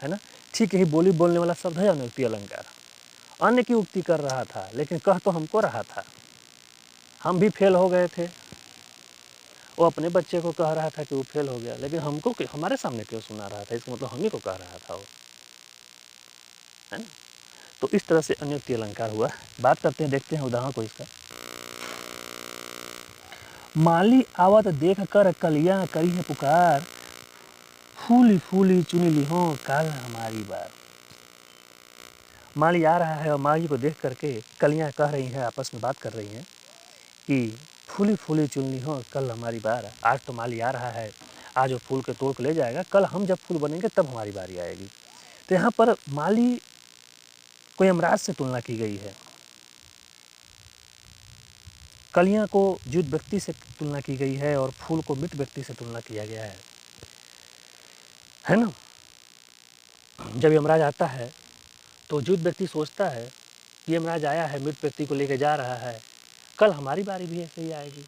है ना। ठीक यही बोली बोलने वाला शब्द है अन्योक्ति अलंकार। अन्य की उक्ति कर रहा था, लेकिन कह तो हमको रहा था। हम भी फेल हो गए थे, वो अपने बच्चे को कह रहा था कि वो फेल हो गया, लेकिन हमको हमारे सामने क्यों सुना रहा था, इसका मतलब हम ही को कह रहा था वो, है ना। तो इस तरह से अन्योक्ति अलंकार हुआ। बात करते हैं, देखते हैं उदाहरण को इसका। माली आवत देख कर कलियां करी है पुकार, फूली फूली चुनी ली हो काल हमारी बार। माली आ रहा है और माली को देख करके कलियां कह रही हैं, आपस में बात कर रही हैं कि फूली फूली चुन ली हो कल हमारी बार। आज तो माली आ रहा है, आज वो फूल के तोड़ के ले जाएगा, कल हम जब फूल बनेंगे तब हमारी बारी आएगी। तो यहाँ पर माली को यमराज से तुलना की गई है, कलियां को जीवित व्यक्ति से तुलना की गई है, और फूल को मृत व्यक्ति से तुलना किया गया है ना। जब यमराज आता है तो जीवित व्यक्ति सोचता है कि यमराज आया है, मृत व्यक्ति को लेकर जा रहा है, कल हमारी बारी भी ऐसे ही आएगी।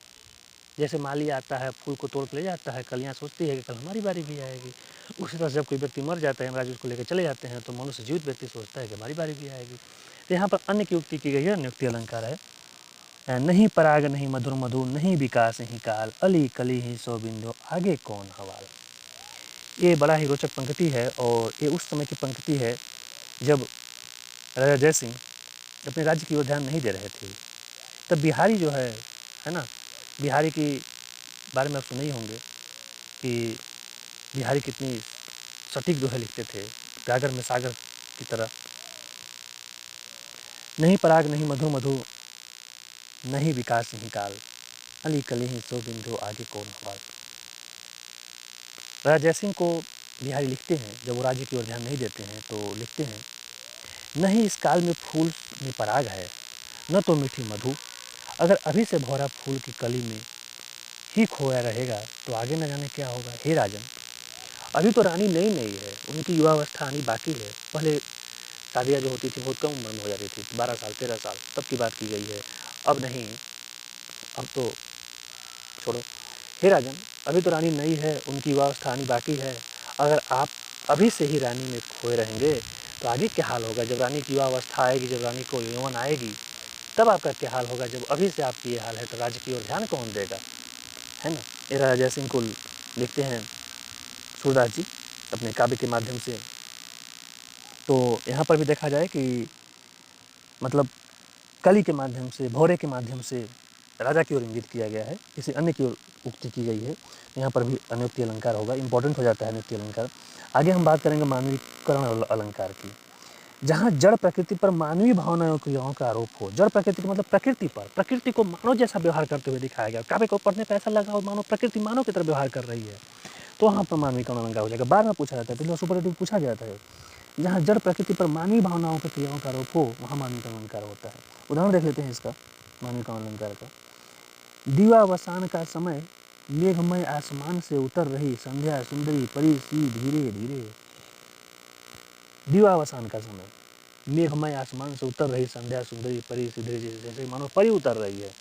जैसे माली आता है, फूल को तोड़ के ले जाता है, कलियां सोचती है कि कल हमारी बारी भी आएगी। उसी तरह जब कोई व्यक्ति मर जाता है, यमराज उसको लेकर चले जाते हैं, तो मनुष्य जीवित व्यक्ति सोचता है कि हमारी बारी भी आएगी। तो यहाँ पर अन्य की युक्ति की गई है, अन्योक्ति अलंकार है। नहीं पराग नहीं मधुर मधु, नहीं विकास नहीं काल, अली कली ही सौ बिंदु आगे कौन हवाल। ये बड़ा ही रोचक पंक्ति है, और ये उस समय की पंक्ति है जब राजा जय सिंह अपने राज्य की ओर ध्यान नहीं दे रहे थे। तब बिहारी जो है ना, बिहारी के बारे में आप सुने ही होंगे कि बिहारी कितनी सटीक दोहे लिखते थे, गागर में सागर की तरह। नहीं पराग नहीं मधुर मधु, नहीं विकास नहीं काल, अली कली ही सौ बिंदु आगे कौन हवाल। राजा जय सिंह को बिहारी लिखते हैं, जब वो राज्य की ओर ध्यान नहीं देते हैं, तो लिखते हैं, नहीं इस काल में फूल में पराग है, न तो मीठी मधु, अगर अभी से भौरा फूल की कली में ही खोया रहेगा तो आगे न जाने क्या होगा। हे राजन, अभी तो रानी नई नई है, उनकी युवावस्था आनी बाकी है। पहले शादियाँ जो होती थी बहुत कम उम्र में हो जाती थी, 12 साल 13 साल तब की बात की गई है, अब नहीं, अब तो छोड़ो। हे राजन, अभी तो रानी नई है, उनकी युवावस्था आनी बाकी है, अगर आप अभी से ही रानी में खोए रहेंगे तो आगे क्या हाल होगा। जब रानी की युवावस्था आएगी, जब रानी को यौवन आएगी, तब आपका क्या हाल होगा। जब अभी से आपकी ये हाल है तो राज्य की ओर ध्यान कौन देगा, है ना। ये राजा जय सिंह को लिखते हैं सूरदास जी अपने काव्य के माध्यम से। तो यहाँ पर भी देखा जाए कि मतलब कली के माध्यम से, भौरे के माध्यम से राजा की ओर इंगित किया गया है, किसी अन्य की ओर उक्ति की गई है। यहाँ पर भी अन्योक्ति अलंकार होगा, इंपॉर्टेंट हो जाता है अन्योक्ति अलंकार। आगे हम बात करेंगे मानवीकरण अलंकार की। जहाँ जड़ प्रकृति पर मानवीय भावनाओं क्रियाओं का आरोप हो। जड़ प्रकृति का मतलब प्रकृति पर, प्रकृति को मानव जैसा व्यवहार करते हुए दिखाया गया। काव्य को पढ़ने पर ऐसा लगा हो मानो प्रकृति मानव की तरह व्यवहार कर रही है, तो वहाँ पर मानवीय का अलंकार हो जाएगा। बार बार पूछा जाता है, पहले सुपरलेटिव पूछा जाता है। जहाँ जड़ प्रकृति पर मानवीय भावनाओं के क्रियाओं का आरोप हो वहाँ मानवीय का अलंकार होता है। उदाहरण देख लेते हैं इसका मानवीय का अलंकार का। दीवावसान का समय, मेघमय आसमान से उतर रही संध्या सुंदरी परी सी धीरे धीरे। दीवावसान का समय, मेघमय आसमान से उतर रही संध्या सुंदरी परी सी धीरे धीरे, जैसे मानो परी उतर रही है।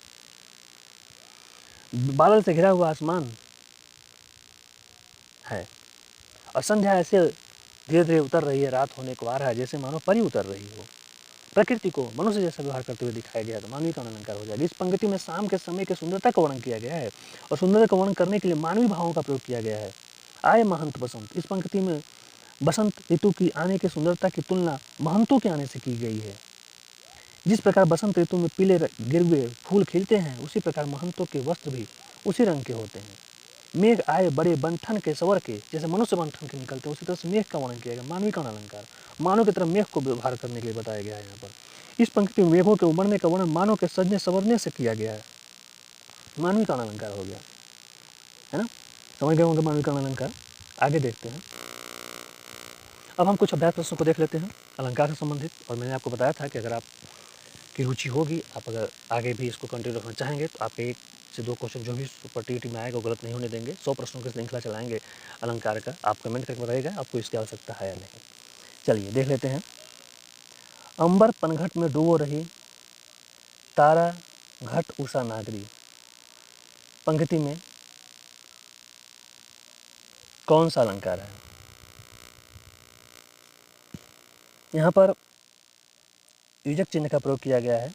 बादल से घिरा हुआ आसमान है और संध्या ऐसे धीरे धीरे उतर रही है, रात होने को आ रहा है, जैसे मानो परी उतर रही हो। प्रकृति को मनुष्य जैसा व्यवहार करते हुए दिखाया गया तो मानवीय का अलंकार हो जाएगा। इस पंक्ति में शाम के समय की सुंदरता का वर्णन किया गया है और सुंदरता का वर्णन करने के लिए मानवीय भावों का प्रयोग किया गया है। आए महंत बसंत, इस पंक्ति में बसंत ऋतु की आने की सुंदरता की तुलना महंतों के आने से की गई है। जिस प्रकार बसंत ऋतु में पीले गिरवे फूल खिलते हैं, उसी प्रकार महंतों के वस्त्र भी उसी रंग के होते हैं। मेघ आए बड़े बंठन के सवर के, जैसे मनुष्य बंठन के निकलते हैं उसी तरह से मेघ का वर्णन किया गया। मानवीय का अलंकार, मानव की तरह मेघ को व्यवहार करने के लिए बताया गया है। यहाँ पर इस पंक्ति में मेघों के उमड़ने का वर्णन मानव के सजने संवरने से किया गया है। मानवीय का अलंकार हो गया, है ना। समझ गए होंगे मानवीय का अलंकार। आगे देखते हैं। अब हम कुछ अभ्यास प्रश्नों को देख लेते हैं अलंकार से संबंधित। और मैंने आपको बताया था कि अगर आपकी रुचि होगी, आप अगर आगे भी इसको कंटिन्यू रखना चाहेंगे तो आपके 1 से 2 क्वेश्चन जो भी सुपर टीईटी में आएगा वो गलत नहीं होने देंगे। 100 प्रश्नों की श्रृंखला चलाएंगे अलंकार का। आप कमेंट करके बताइएगा आपको इसकी आवश्यकता है या नहीं। चलिए देख लेते हैं। अंबर पनघट में डूबो रही, तारा घट उषा नागरी। पंक्ति में कौन सा अलंकार है? यहाँ पर योजक चिन्ह का प्रयोग किया गया है।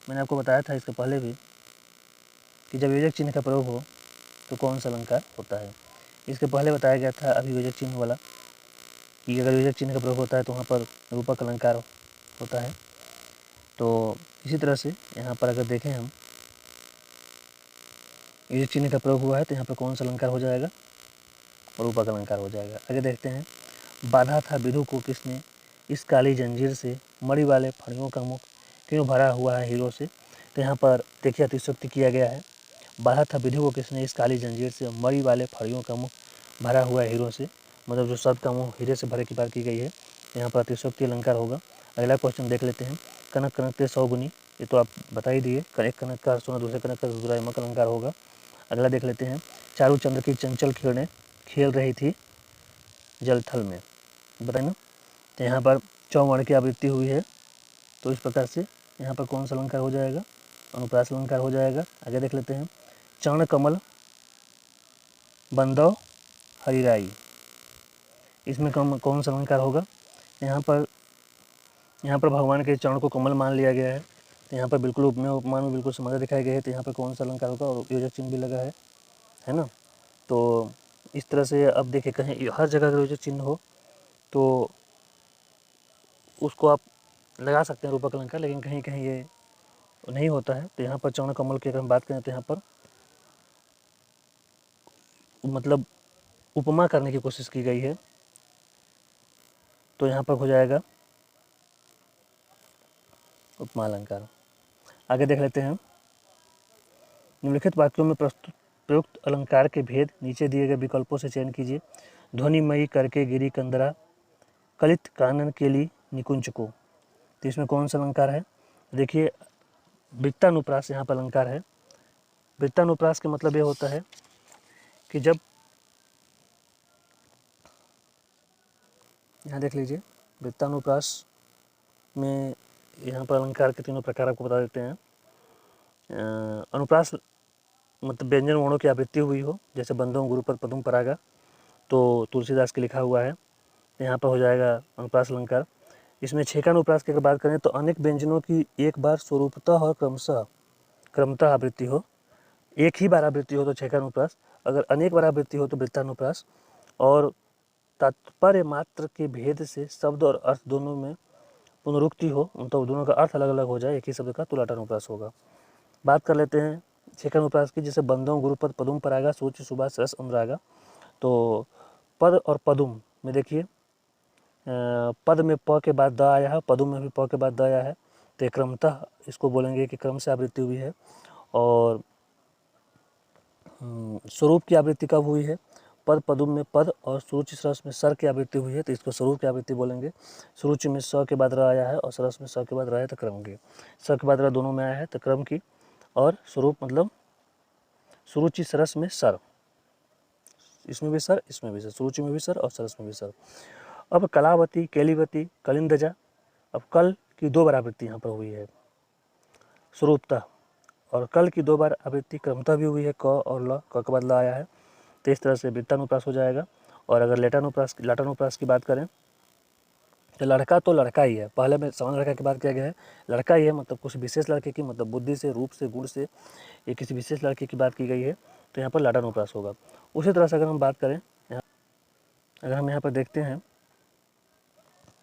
मैंने आपको बताया था इसके पहले भी कि जब योजक चिन्ह का प्रयोग हो तो कौन सा अलंकार होता है। इसके पहले बताया गया था अभियोजक चिन्ह वाला कि अगर योजक चिन्ह का प्रयोग होता है तो वहाँ पर रूपक अलंकार होता है। तो इसी तरह से यहाँ पर अगर देखें हम, योजक चिन्ह का प्रयोग हुआ है तो यहाँ पर कौन सा अलंकार हो जाएगा? रूपक अलंकार हो जाएगा। आगे देखते हैं। बाधा था विधु को किसने, इस काली जंजीर से, मणि वाले फणियों का मुख क्यों भरा हुआ है हीरो से। तो यहाँ पर देखिए अतिशयोक्ति किया गया है। बाधा था विधु को किसने, इस काली जंजीर से, मणि वाले फणियों का मुख भरा हुआ है हीरो से, मतलब जो शब्द का मुँह हीरे से भरे की बात की गई है। यहाँ पर अतिशयोक्ति अलंकार होगा। अगला क्वेश्चन देख लेते हैं। कनक कनक ते 100 गुनी, ये तो आप बता ही दिए। एक कनक का सोना दूसरे कनक का दूसरा यमक अलंकार होगा। अगला देख लेते हैं। चारू चंद्र की चंचल किरणें खेल रही थी जल थल में, बताए ना। तो यहाँ पर चौवर्ण की आवृत्ति हुई है, तो इस प्रकार से यहाँ पर कौन सा अलंकार हो जाएगा? अनुप्रास अलंकार हो जाएगा। आगे देख लेते हैं। चरण कमल बंदौ हरिराई, इसमें कौन सा अलंकार होगा? यहाँ पर भगवान के चरण को कमल मान लिया गया है, तो यहाँ पर बिल्कुल उपमेय उपमान में बिल्कुल समानता दिखाई गई है। तो यहाँ पर कौन सा अलंकार होगा? और योजक चिन्ह भी लगा है ना। तो इस तरह से अब देखिए, कहीं हर जगह अगर योजक चिन्ह हो तो उसको आप लगा सकते हैं रूपक अलंकार, लेकिन कहीं कहीं ये नहीं होता है। तो यहाँ पर चरण कमल की अगर हम बात करें तो यहाँ पर मतलब उपमा करने की कोशिश की गई है, तो यहाँ पर हो जाएगा उपमा अलंकार। आगे देख लेते हैं। निम्नलिखित वाक्यों में प्रयुक्त अलंकार के भेद नीचे दिए गए विकल्पों से चयन कीजिए। ध्वनिमयी करके गिरी कंदरा, कलित कानन के लिए निकुंज को। तो इसमें कौन सा अलंकार है? देखिए वृत्तानुप्रास यहाँ पर अलंकार है। वृत्तानुप्रास का मतलब ये होता है कि जब, यहाँ देख लीजिए, वृत्तानुप्रास में यहाँ पर अलंकार के तीनों प्रकार आपको बता देते हैं। अनुप्रास मतलब व्यंजन वर्णों की आवृत्ति हुई हो, जैसे बंदों गुरुपद पदुम परागा, तो तुलसीदास के लिखा हुआ है, तो यहाँ पर हो जाएगा अनुप्रास अलंकार। इसमें छेकानुप्रास की अगर बात करें तो अनेक व्यंजनों की एक बार स्वरूपतः और क्रमतः आवृत्ति हो। एक ही बार आवृत्ति हो तो छेकानुप्रास, अगर अनेक बार आवृत्ति हो तो वृत्तानुप्रास, और तात्पर्य मात्र के भेद से शब्द और अर्थ दोनों में पुनरुक्ति हो, तो दोनों का अर्थ अलग अलग हो जाए, एक ही शब्द का, तो लाटानुप्रास होगा। बात कर लेते हैं छेकानुप्रास की, जैसे बंदों गुरुपद पदुम परागा सूच सुभाष रस अनुरागा। तो पद और पदुम में देखिए पद में प के बाद द आया है, पदों में भी प के बाद द आया है, तो क्रमतः इसको बोलेंगे कि क्रम से आवृत्ति हुई है। और स्वरूप की आवृत्ति कब हुई है? पद पदों में पद और सुरुचि सरस में सर की आवृत्ति हुई है, तो इसको स्वरूप की आवृत्ति बोलेंगे। सुरुचि में स के बाद र आया है और सरस में स के बाद र है, तो क्रम की। स के बाद र दोनों में आया है तो क्रम की, और स्वरूप मतलब सुरुचि सरस में सर, इसमें भी सर, इसमें भी सर, सुरुचि में भी सर और सरस में भी सर। अब कलावती, केलीवती, कलिंदजा, अब कल की 2 बार आवृत्ति यहाँ पर हुई है स्वरूपतः, और कल की 2 बार आवृत्ति क्रमतः भी हुई है, क और ल, क के बाद ल आया है, तो इस तरह से वृत्तानुप्रास हो जाएगा। और अगर लाटानुप्रास की बात करें तो लड़का तो लड़का ही है, पहले में समान लड़का की बात किया गया है, लड़का ही है मतलब कुछ विशेष लड़के की, मतलब बुद्धि से, रूप से, गुण से ये किसी विशेष लड़के की बात की गई है, तो यहाँ पर लाटानुप्रास होगा। उसी तरह से अगर हम बात करें, अगर हम यहाँ पर देखते हैं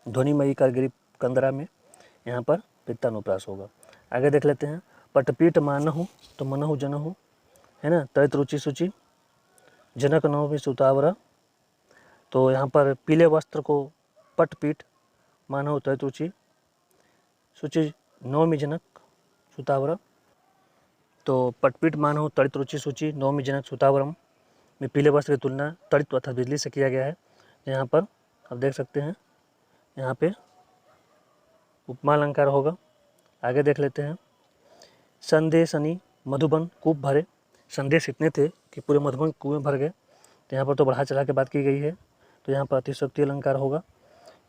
ध्वनिमयी करगिरी कंदरा में, यहाँ पर वृत्तानुप्रास होगा। आगे देख लेते हैं, पटपीठ मानहु तो मनहु जनहु, है ना, तैत रुचि सूचि, जनक नवमी सुतावरा, तो यहाँ पर पीले वस्त्र को पटपीठ मानहु तैत रुचि सूचि नवमी जनक सुतावरा, तो पटपीठ मानहु तड़ित रुचि सूचि नवमी जनक सुतावरम में पीले वस्त्र की तुलना तड़ित अर्थात बिजली से किया गया है। यहाँ पर आप देख सकते हैं, यहाँ पे उपमा अलंकार होगा। आगे देख लेते हैं, संदेशनी मधुबन कूप भरे, संदेश इतने थे कि पूरे मधुबन कुएं भर गए, तो यहाँ पर तो बढ़ा चढ़ा के बात की गई है, तो यहाँ पर अतिशयोक्ति अलंकार होगा।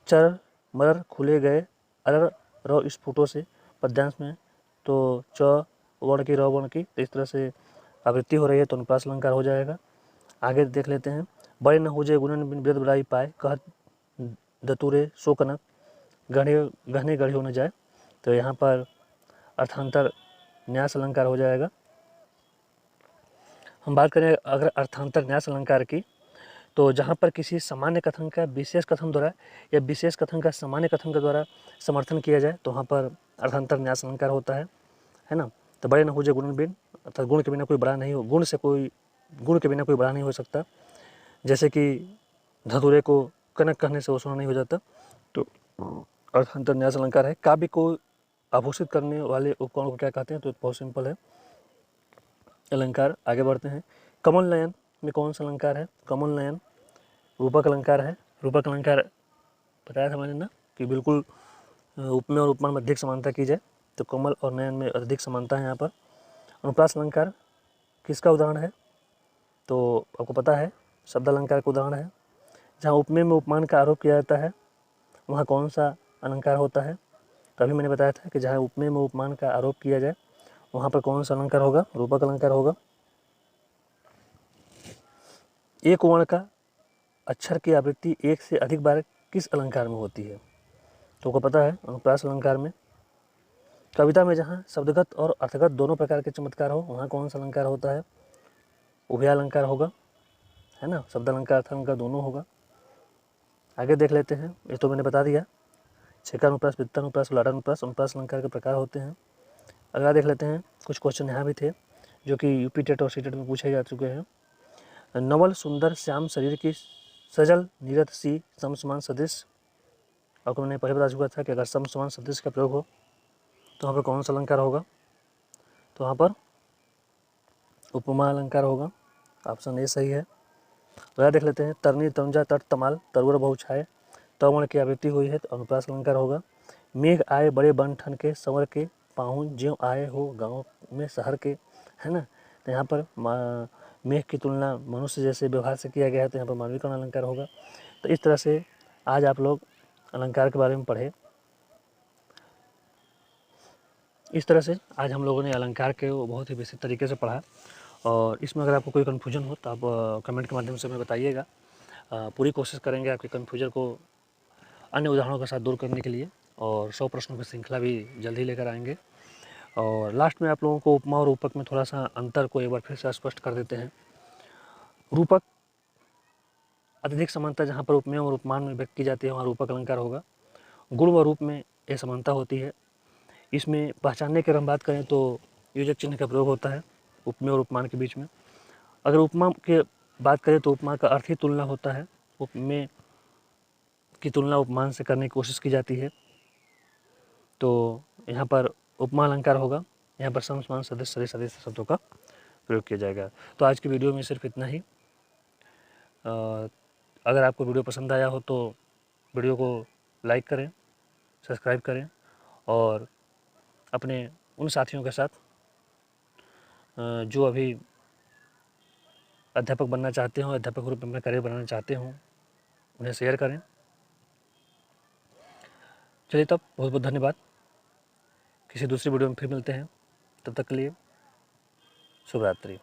चर मरर खुले गए अरर र स्फुटों से पद्यांश में, तो च वर्ण की र वर्ण की, तो इस तरह से आवृत्ति हो रही है, तो अनुप्रास अलंकार हो जाएगा। आगे देख लेते हैं, बड़े न हो जाए गुणन बिन वृद्ध बुराई पाए, कह दतुरे सो कनक, गहने गढ़े हो न जाए, तो यहाँ पर अर्थांतर न्यास अलंकार हो जाएगा। हम बात करें अगर अर्थांतर न्यास अलंकार की, तो जहाँ पर किसी सामान्य कथन का विशेष कथन द्वारा या विशेष कथन का सामान्य कथन के द्वारा समर्थन किया जाए, तो वहाँ पर अर्थांतर न्यास अलंकार होता है ना। तो बड़े न हो जाए गुण बिन, अर्थात गुण के बिना कोई बड़ा नहीं हो, गुण के बिना कोई बड़ा नहीं हो सकता। जैसे कि धतुरे को कनक कहने से वो सोना नहीं हो जाता, तो अर्थांतर न्यास अलंकार है। काव्य को आभूषित करने वाले उपकरण को क्या कहते हैं? तो बहुत सिंपल है अलंकार। आगे बढ़ते हैं, कमल नयन में कौन सा अलंकार है? कमल नयन रूपक अलंकार है। रूपक अलंकार बताया था मैंने ना कि बिल्कुल उपमेय और उपमान में अधिक समानता की जाए, तो कमल और नयन में अधिक समानता है यहाँ पर। अनुप्रास अलंकार किसका उदाहरण है? तो आपको पता है शब्द अलंकार का उदाहरण है। जहाँ उपमेय में उपमान का आरोप किया जाता है वहाँ कौन सा अलंकार होता है? तो अभी मैंने बताया था कि जहाँ उपमेय में उपमान का आरोप किया जाए वहाँ पर कौन सा अलंकार होगा? रूपक अलंकार होगा। एक वर्ण का अक्षर की आवृत्ति एक से अधिक बार किस अलंकार में होती है? तो आपको पता है अनुप्रास अलंकार में। कविता में जहाँ शब्दगत और अर्थगत दोनों प्रकार के चमत्कार हो वहाँ कौन सा अलंकार होता है? उभयालंकार होगा, है ना, शब्द अलंकार अर्थ अलंकार दोनों होगा। आगे देख लेते हैं, ये तो मैंने बता दिया, छेकानुप्रास, वृत्तानुप्रास, लाटानुप्रास, अनुप्रास अलंकार के प्रकार होते हैं। अगला देख लेते हैं, कुछ क्वेश्चन यहाँ भी थे जो कि यूपी टेट और सीटेट में पूछे जा चुके हैं। नवल सुंदर श्याम शरीर की सजल नीरत सी समसमान सदृश, आपको मैंने पहले बता चुका था कि अगर समसमान सदृश का प्रयोग हो तो वहाँ पर कौन सा अलंकार होगा? तो वहाँ पर उपमा अलंकार होगा, ऑप्शन ए सही है। अगला देख लेते हैं, तरनी तनुजा तट तमाल तरुवर बहु छाए, तवर्ण की आवृत्ति हुई है, तो अनुप्रास अलंकार होगा। मेघ आए बड़े बन ठन के संवर के, पाहुन ज्यों आए हो गाँव में शहर के, है ना। तो यहाँ पर मेघ की तुलना मनुष्य जैसे व्यवहार से किया गया है, तो यहाँ पर मानवीकरण अलंकार होगा। तो इस तरह से आज आप लोग अलंकार के बारे में पढ़े। इस तरह से आज हम लोगों ने अलंकार के बहुत ही विस्तृत तरीके से पढ़ा, और इसमें अगर आपको कोई कन्फ्यूजन हो तो आप कमेंट के माध्यम से हमें बताइएगा। पूरी कोशिश करेंगे आपके कन्फ्यूजन को अन्य उदाहरणों के साथ दूर करने के लिए, और 100 प्रश्नों की श्रृंखला भी जल्द ही लेकर आएंगे। और लास्ट में आप लोगों को उपमा और रूपक में थोड़ा सा अंतर को एक बार फिर से स्पष्ट कर देते हैं। रूपक अत्यधिक समानता जहाँ पर उपमेय और उपमान में व्यक्त की जाती है वहाँ रूपक अलंकार होगा। गुण व रूप में यह समानता होती है। इसमें पहचानने की अगर हम बात करें तो योजक चिन्ह का प्रयोग होता है उपमेय और उपमान के बीच में। अगर उपमा की बात करें तो उपमा का अर्थ ही तुलना होता है, उपमेय की तुलना उपमान से करने की कोशिश की जाती है। तो यहाँ पर उपमा अलंकार होगा, यहाँ पर सम समान सदस्य सदस्य सदस्य शब्दों का प्रयोग किया जाएगा। तो आज की वीडियो में सिर्फ इतना ही। अगर आपको वीडियो पसंद आया हो तो वीडियो को लाइक करें, सब्सक्राइब करें और अपने उन साथियों के साथ जो अभी अध्यापक बनना चाहते हों, अध्यापक रूप में अपना करियर बनाना चाहते हों, उन्हें शेयर करें। चलिए तब बहुत बहुत धन्यवाद। किसी दूसरी वीडियो में फिर मिलते हैं, तब तक के लिए शुभ रात्रि।